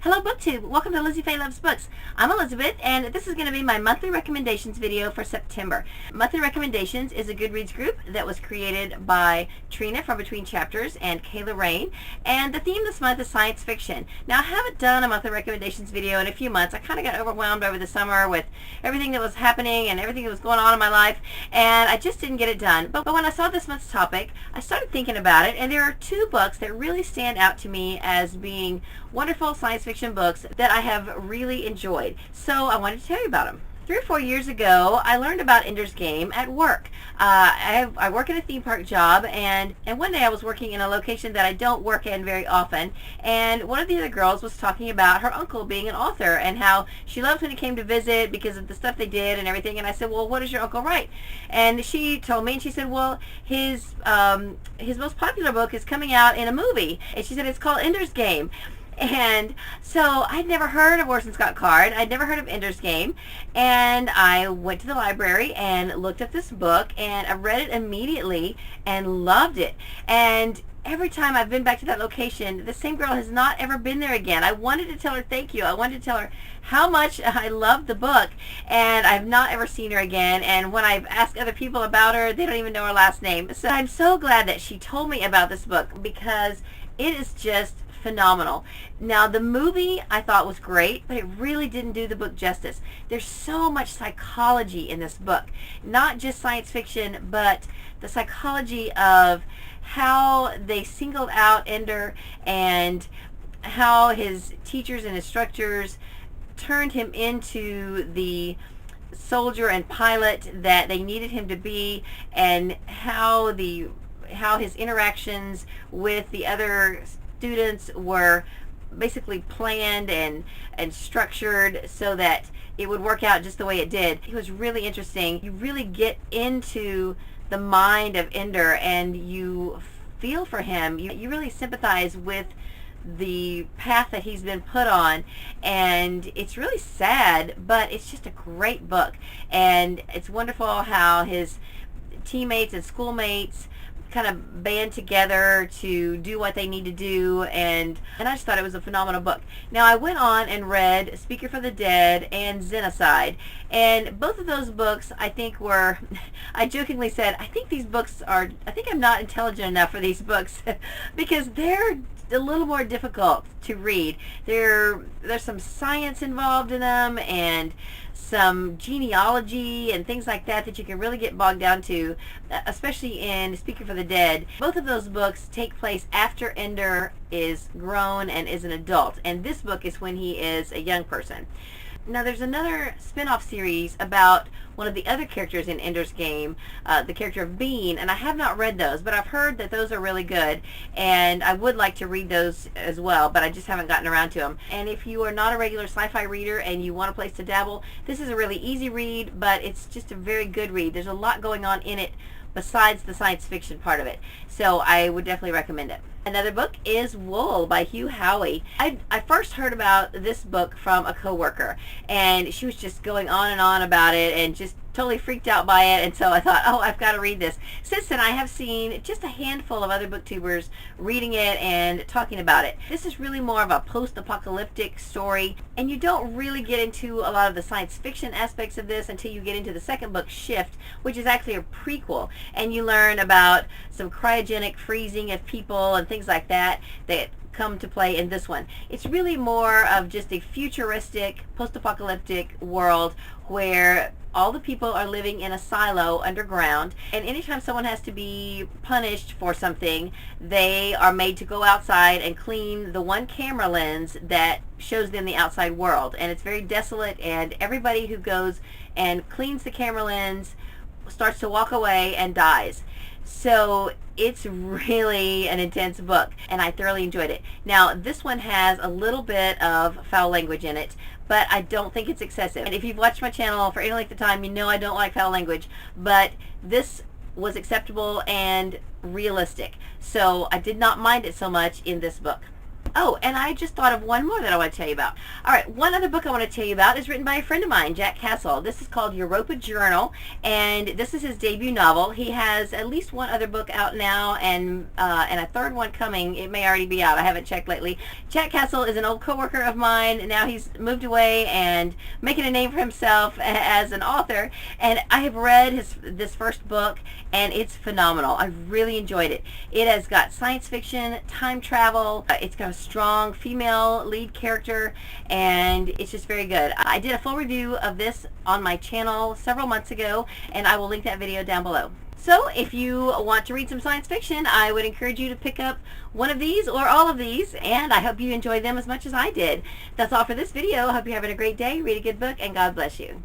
Hello BookTube, welcome to Lizzie Faye Loves Books. I'm Elizabeth and this is going to be my monthly recommendations video for September. Monthly Recommendations is a Goodreads group that was created by Trina from Between Chapters and Kayla, Rayne, and the theme this month is science fiction. Now I haven't done a monthly recommendations video in a few months. I kind of got overwhelmed over the summer with everything that was happening and everything that was going on in my life, and I just didn't get it done. But when I saw this month's topic, I started thinking about it, and there are two books that really stand out to me as being wonderful science fiction books that I have really enjoyed. So I wanted to tell you about them. 3 or 4 years ago, I learned about Ender's Game at work. I work in a theme park job, and one day I was working in a location that I don't work in very often, and one of the other girls was talking about her uncle being an author and how she loved when he came to visit because of the stuff they did and everything. And I said, well, what does your uncle write? And she told me, and she said, well, his most popular book is coming out in a movie, and she said it's called Ender's Game. And so I'd never heard of Orson Scott Card. I'd never heard of Ender's Game. And I went to the library and looked up this book, and I read it immediately and loved it. And every time I've been back to that location, the same girl has not ever been there again. I wanted to tell her thank you. I wanted to tell her how much I loved the book, and I've not ever seen her again. And when I've asked other people about her, they don't even know her last name. So I'm so glad that she told me about this book because it is just phenomenal. Now the movie I thought was great, but it really didn't do the book justice. There's so much psychology in this book, not just science fiction, but the psychology of how they singled out Ender and how his teachers and instructors turned him into the soldier and pilot that they needed him to be, and how his interactions with the other students were basically planned and structured so that it would work out just the way it did. It was really interesting. You really get into the mind of Ender and you feel for him. You really sympathize with the path that he's been put on, and it's really sad, but it's just a great book. And it's wonderful how his teammates and schoolmates kind of band together to do what they need to do, and I just thought it was a phenomenal book. Now I went on and read Speaker for the Dead and Xenocide, and both of those books I think were, I jokingly said, I think I'm not intelligent enough for these books because they're a little more difficult to read. There's some science involved in them and some genealogy and things like that you can really get bogged down to, especially in Speaking for the Dead. Both of those books take place after Ender is grown and is an adult, and this book is when he is a young person. Now there's another spin-off series about one of the other characters in Ender's Game, the character of Bean, and I have not read those, but I've heard that those are really good, and I would like to read those as well, but I just haven't gotten around to them. And if you are not a regular sci-fi reader and you want a place to dabble, this is a really easy read, but it's just a very good read. There's a lot going on in it besides the science fiction part of it, so I would definitely recommend it. Another book is Wool by Hugh Howey. I first heard about this book from a coworker, and she was just going on and on about it and just totally freaked out by it, and so I thought, oh, I've got to read this. Since then I have seen just a handful of other booktubers reading it and talking about it. This is really more of a post-apocalyptic story, and you don't really get into a lot of the science fiction aspects of this until you get into the second book, Shift, which is actually a prequel, and you learn about some cryogenic freezing of people and things like that come to play in this one. It's really more of just a futuristic, post-apocalyptic world where all the people are living in a silo underground, and anytime someone has to be punished for something, they are made to go outside and clean the one camera lens that shows them the outside world. And it's very desolate, and everybody who goes and cleans the camera lens starts to walk away and dies. So it's really an intense book, and I thoroughly enjoyed it. Now this one has a little bit of foul language in it, but I don't think it's excessive. And if you've watched my channel for any length of time, you know I don't like foul language, but this was acceptable and realistic, so I did not mind it so much in this book. Oh, and I just thought of one more that I want to tell you about. All right, one other book I want to tell you about is written by a friend of mine, Jack Castle. This is called Europa Journal, and this is his debut novel. He has at least one other book out now, and a third one coming. It may already be out. I haven't checked lately. Jack Castle is an old coworker of mine, and now he's moved away and making a name for himself as an author. And I have read this first book, and it's phenomenal. I really enjoyed it. It has got science fiction, time travel. It's got a strong female lead character, and it's just very good. I did a full review of this on my channel several months ago, and I will link that video down below. So if you want to read some science fiction, I would encourage you to pick up one of these or all of these, and I hope you enjoy them as much as I did. That's all for this video. I hope you're having a great day. Read a good book, and God bless you.